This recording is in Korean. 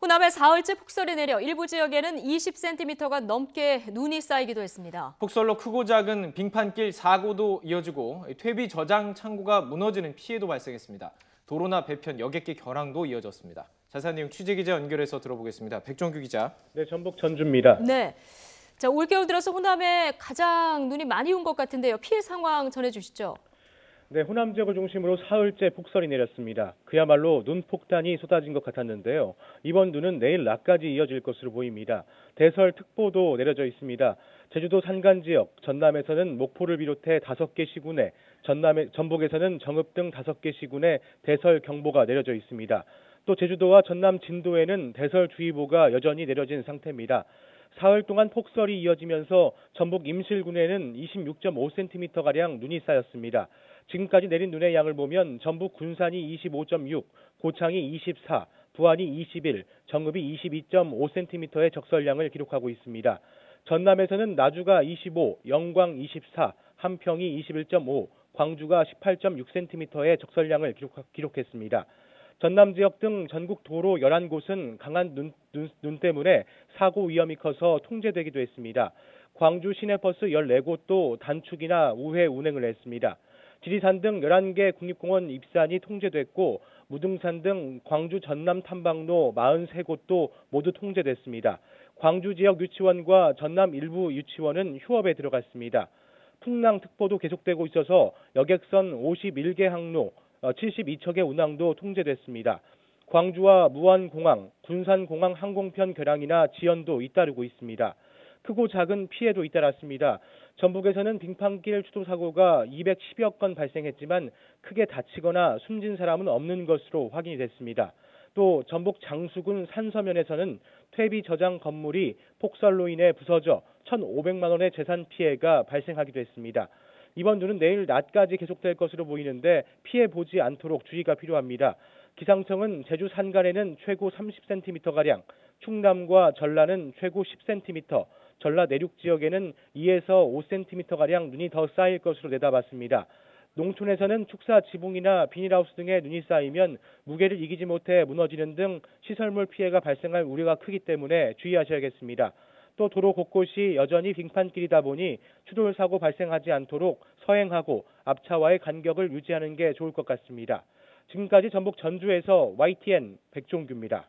호남에 사흘째 폭설이 내려 일부 지역에는 20cm가 넘게 눈이 쌓이기도 했습니다. 폭설로 크고 작은 빙판길 사고도 이어지고 퇴비 저장 창고가 무너지는 피해도 발생했습니다. 도로나 배편, 여객기 결항도 이어졌습니다. 자세한 내용 취재기자 연결해서 들어보겠습니다. 백종규 기자. 네, 전북 전주입니다. 네. 자, 올겨울 들어서 호남에 가장 눈이 많이 온 것 같은데요. 피해 상황 전해주시죠. 네, 호남 지역을 중심으로 사흘째 폭설이 내렸습니다. 그야말로 눈폭탄이 쏟아진 것 같았는데요. 이번 눈은 내일 낮까지 이어질 것으로 보입니다. 대설특보도 내려져 있습니다. 제주도 산간 지역, 전남에서는 목포를 비롯해 5개 시군에, 전북에서는 정읍 등 5개 시군에 대설경보가 내려져 있습니다. 또 제주도와 전남 진도에는 대설주의보가 여전히 내려진 상태입니다. 사흘 동안 폭설이 이어지면서 전북 임실군에는 26.5cm가량 눈이 쌓였습니다. 지금까지 내린 눈의 양을 보면 전북 군산이 25.6, 고창이 24, 부안이 21, 정읍이 22.5cm의 적설량을 기록하고 있습니다. 전남에서는 나주가 25, 영광 24, 함평이 21.5, 광주가 18.6cm의 적설량을 기록했습니다. 전남 지역 등 전국 도로 11곳은 강한 눈 때문에 사고 위험이 커서 통제되기도 했습니다. 광주 시내버스 14곳도 단축이나 우회 운행을 했습니다. 지리산 등 11개 국립공원 입산이 통제됐고 무등산 등 광주 전남 탐방로 43곳도 모두 통제됐습니다. 광주 지역 유치원과 전남 일부 유치원은 휴업에 들어갔습니다. 풍랑특보도 계속되고 있어서 여객선 51개 항로, 72척의 운항도 통제됐습니다. 광주와 무안공항, 군산공항 항공편 결항이나 지연도 잇따르고 있습니다. 크고 작은 피해도 잇따랐습니다. 전북에서는 빙판길 추돌 사고가 210여 건 발생했지만 크게 다치거나 숨진 사람은 없는 것으로 확인이 됐습니다. 또 전북 장수군 산서면에서는 퇴비 저장 건물이 폭설로 인해 부서져 1,500만 원의 재산 피해가 발생하기도 했습니다. 이번 눈은 내일 낮까지 계속될 것으로 보이는데 피해 보지 않도록 주의가 필요합니다. 기상청은 제주 산간에는 최고 30cm가량, 충남과 전라는 최고 10cm, 전라 내륙 지역에는 2에서 5cm가량 눈이 더 쌓일 것으로 내다봤습니다. 농촌에서는 축사 지붕이나 비닐하우스 등에 눈이 쌓이면 무게를 이기지 못해 무너지는 등 시설물 피해가 발생할 우려가 크기 때문에 주의하셔야겠습니다. 또 도로 곳곳이 여전히 빙판길이다 보니 추돌 사고 발생하지 않도록 서행하고 앞차와의 간격을 유지하는 게 좋을 것 같습니다. 지금까지 전북 전주에서 YTN 백종규입니다.